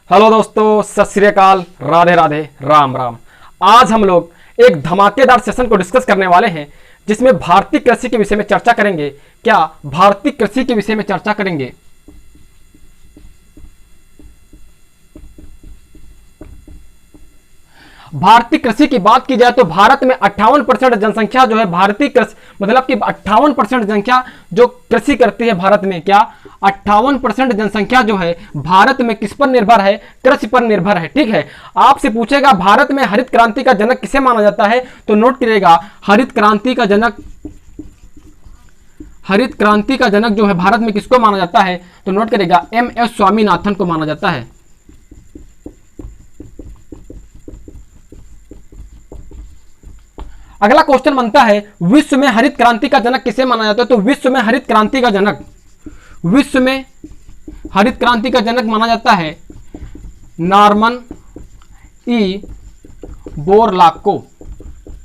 Hello दोस्तों, सत श्री अकाल, राधे राधे, राम राम। आज हम लोग एक धमाकेदार सेशन को डिस्कस करने वाले हैं जिसमें भारतीय कृषि के विषय में चर्चा करेंगे। क्या भारतीय कृषि के विषय में चर्चा करेंगे। भारतीय कृषि की बात की जाए तो भारत में 58% जनसंख्या जो है भारतीय कृषि मतलब कि 58% जनसंख्या जो कृषि करती है भारत में। क्या 58% जनसंख्या जो है भारत में किस पर निर्भर है? कृषि पर निर्भर है। ठीक है, आपसे पूछेगा भारत में हरित क्रांति का जनक किसे माना जाता है, तो नोट करिएगा हरित क्रांति का जनक जो है भारत में किसको माना जाता है, तो नोट करिएगा MS स्वामीनाथन को माना जाता है। अगला क्वेश्चन बनता है विश्व में हरित क्रांति का जनक किसे माना जाता है, तो विश्व में हरित क्रांति का जनक माना जाता है नॉर्मन ई बोरलॉग को।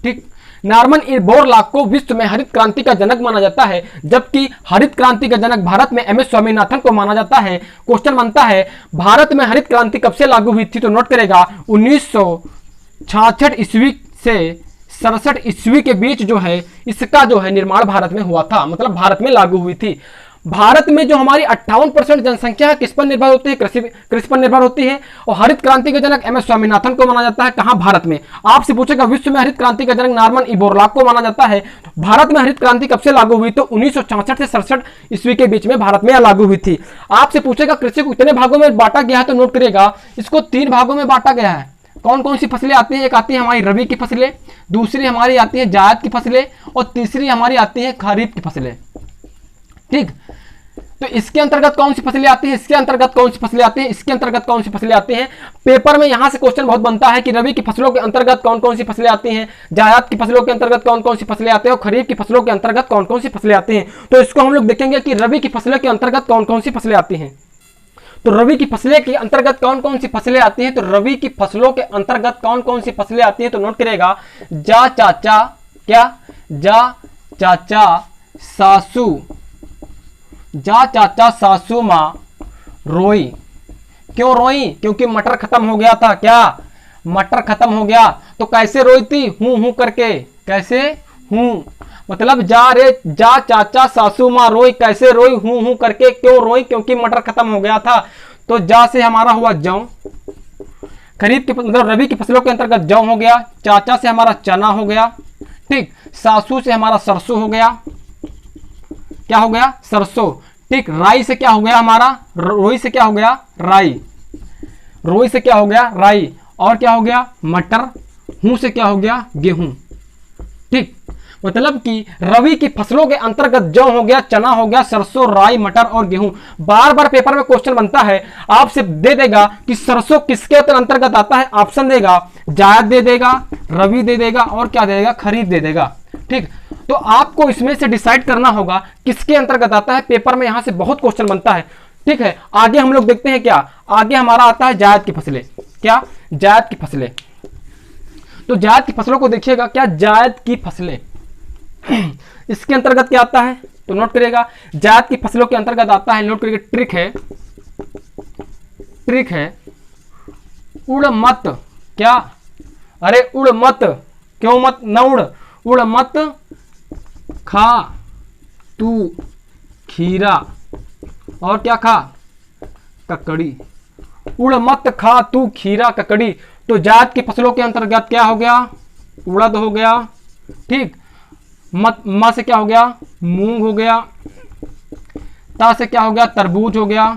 ठीक, नॉर्मन ई बोरलॉग को विश्व में हरित क्रांति का जनक माना जाता है, जबकि हरित क्रांति का जनक भारत में MS स्वामीनाथन को माना जाता है। क्वेश्चन बनता है भारत में हरित क्रांति कब से लागू हुई थी, तो नोट करेगा 1966 ईस्वी से 67 ईस्वी के बीच जो है इसका जो है निर्माण भारत में हुआ था, मतलब भारत में लागू हुई थी। भारत में जो हमारी 58% जनसंख्या है किस पर निर्भर होती है? कृषि पर निर्भर होती है। और हरित क्रांति के जनक MS स्वामीनाथन को माना जाता है। कहां? भारत में। आपसे पूछेगा विश्व में हरित क्रांति का जनक नॉर्मन ई बोरलॉग को माना जाता है। भारत में हरित क्रांति कब से लागू हुई, तो 1966 से 67 ईस्वी के बीच में भारत में लागू हुई थी। आपसे पूछेगा कृषि को कितने भागों में बांटा गया है, तो नोट करिएगा इसको 3 भागों में बांटा गया है। कौन कौन सी फसलें आती हैं? एक आती है हमारी रबी की फसलें, दूसरी हमारी आती है जायद की फसलें और तीसरी हमारी आती है खरीफ की फसलें। ठीक, तो इसके अंतर्गत कौन सी फसलें आती हैं, इसके अंतर्गत कौन सी फसलें आती हैं, इसके अंतर्गत कौन सी फसलें आती हैं। पेपर में यहां से क्वेश्चन बहुत बनता है कि रबी की फसलों के अंतर्गत कौन कौन सी फसलें आती हैं, जायद की फसलों के अंतर्गत कौन कौन सी फसलें आती हैं और खरीफ की फसलों के अंतर्गत कौन कौन सी फसलें आती हैं। तो इसको हम लोग देखेंगे कि रबी की फसलों के अंतर्गत कौन कौन सी फसलें आती हैं। तो रबी की फसलें के अंतर्गत कौन कौन सी फसलें आती हैं, तो रबी की फसलों के अंतर्गत कौन कौन सी फसलें आती हैं, तो नोट करेगा जा चाचा सासू माँ रोई। क्यों रोई? क्योंकि मटर खत्म हो गया था। क्या? मटर खत्म हो गया। तो कैसे रोई थी? हूं करके। कैसे? हूं मतलब जा चाचा सासू माँ रोई। कैसे रोई? हूं करके। क्यों रोई? क्योंकि मटर खत्म हो गया था। तो जा से हमारा हुआ जौ। खरीफ की मतलब रबी की फसलों के अंतर्गत जौ हो गया। चाचा से हमारा चना हो गया। ठीक, सासू से हमारा सरसों हो गया। क्या हो गया? सरसों। ठीक, राई से क्या हो गया हमारा? रोई से क्या हो गया? राई। रोई से क्या हो गया? राई। और क्या हो गया? मटर। हूं से क्या हो गया? गेहूं। ठीक, मतलब कि रबी की फसलों के अंतर्गत जौ हो गया, चना हो गया, सरसों, राई, मटर और गेहूं। बार बार पेपर में क्वेश्चन बनता है, आपसे दे देगा कि सरसों किसके अंतर्गत आता है। ऑप्शन देगा जायद दे देगा, रबी दे देगा और क्या दे देगा? खरीफ दे देगा। ठीक, तो आपको इसमें से डिसाइड करना होगा किसके अंतर्गत आता है। पेपर में यहां से बहुत क्वेश्चन बनता है। ठीक है, आगे हम लोग देखते हैं। क्या आगे हमारा आता है? जायद की फसलें। क्या? जायद की फसलें। तो जायद की फसलों को देखिएगा। क्या? जायद की फसलें इसके अंतर्गत क्या आता है, तो नोट करिएगा जायद की फसलों के अंतर्गत आता है। नोट करिएगा ट्रिक है उड़ मत। क्या? अरे उड़ मत। क्यों मत? न उड़ मत खा तू खीरा और क्या खा? ककड़ी। उड़ मत खा तू खीरा ककड़ी। तो जायद की फसलों के अंतर्गत क्या हो गया? उड़द हो गया। ठीक, मां से क्या हो गया? मूंग हो गया। ता से क्या हो गया? तरबूज हो गया।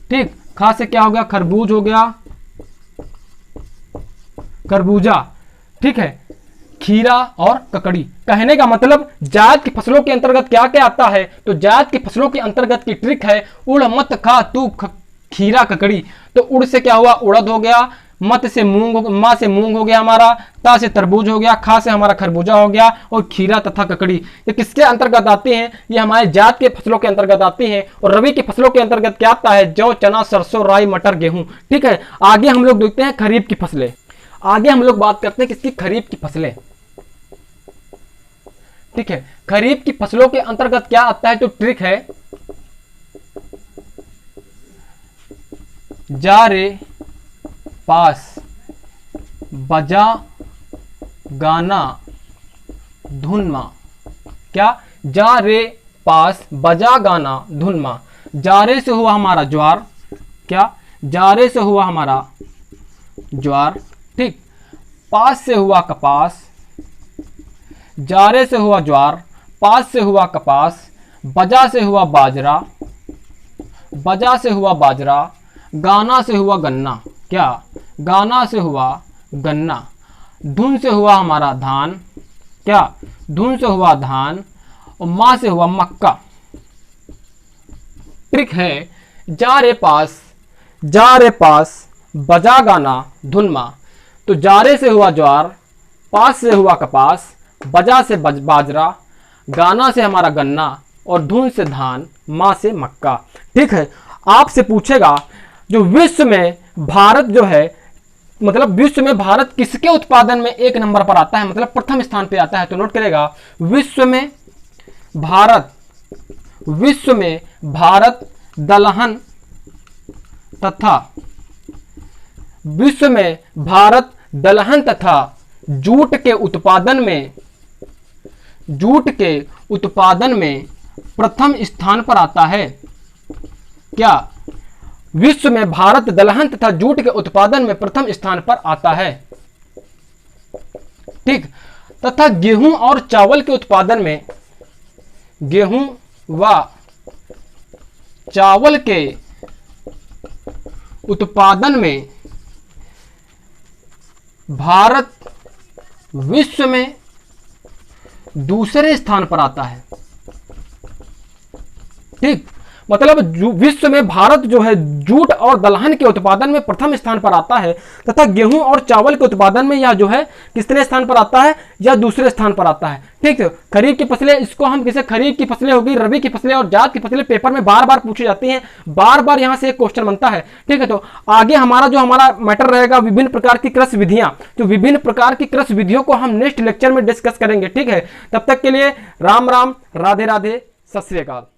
ठीक, खा से क्या हो गया? खरबूज हो गया, खरबूजा। ठीक है, खीरा और ककड़ी। कहने का मतलब जायद की फसलों के अंतर्गत क्या क्या आता है, तो जायद की फसलों के अंतर्गत की ट्रिक है उड़ मत खा तू खीरा ककड़ी। तो उड़ से क्या हुआ? उड़द हो गया। मत से मूंग, मां से मूंग हो गया हमारा। ता से तरबूज हो गया। खा से हमारा खरबूजा हो गया और खीरा तथा ककड़ी ये किसके अंतर्गत आते हैं? ये हमारे जायद के फसलों के अंतर्गत आती हैं। और रबी की फसलों के अंतर्गत क्या आता है? जौ, चना, सरसों, राई, मटर, गेहूं। ठीक है, आगे हम लोग देखते हैं खरीफ की फसलें। आगे हम लोग बात करते हैं किसकी? खरीफ की फसलें। ठीक है, खरीफ की फसलों के अंतर्गत क्या आता है? जो ट्रिक है जा रे पास बजा गाना धुन मा। क्या? जा रे पास बजा गाना धुन मा। जा रे से हुआ हमारा ज्वार। क्या? जा रे से हुआ हमारा ज्वार। ठीक। पास से हुआ कपास। जा रे से हुआ ज्वार, पास से हुआ कपास, बजा से हुआ बाजरा, बजा से हुआ बाजरा, गाना से हुआ गन्ना। क्या? गाना से हुआ गन्ना। धुन से हुआ हमारा धान। क्या? धुन से हुआ धान। और माँ से हुआ मक्का। ट्रिक है, जा रे पास बजा गाना धुन माँ। तो जा रे से हुआ ज्वार, पास से हुआ कपास, बजा से बाजरा, गाना से हमारा गन्ना और धुन से धान, माँ से मक्का। ठीक है। आपसे पूछेगा जो विश्व में भारत जो है, मतलब विश्व में भारत किसके उत्पादन में एक नंबर पर आता है, मतलब प्रथम स्थान पे आता है, तो नोट करेगा विश्व में भारत दलहन तथा जूट के उत्पादन में प्रथम स्थान पर आता है। क्या? विश्व में भारत दलहन तथा जूट के उत्पादन में प्रथम स्थान पर आता है। ठीक। तथा गेहूं और चावल के उत्पादन में, गेहूं व चावल के उत्पादन में भारत विश्व में दूसरे स्थान पर आता है। ठीक। मतलब विश्व में भारत जो है जूट और दलहन के उत्पादन में प्रथम स्थान पर आता है, तथा गेहूं और चावल के उत्पादन में यह जो है कितने स्थान पर आता है, या दूसरे स्थान पर आता है। ठीक है। खरीफ की फसलें, इसको हम किसे, खरीफ की फसलें होगी, रबी की फसलें और जायद की फसलें पेपर में बार बार पूछी जाती हैं, बार बार यहां से एक क्वेश्चन बनता है। ठीक है। तो आगे हमारा मैटर रहेगा विभिन्न प्रकार की कृषि विधियां। तो विभिन्न प्रकार की कृषि विधियों को हम नेक्स्ट लेक्चर में डिस्कस करेंगे। ठीक है। तब तक के लिए राम राम, राधे राधे, सत श्री अकाल।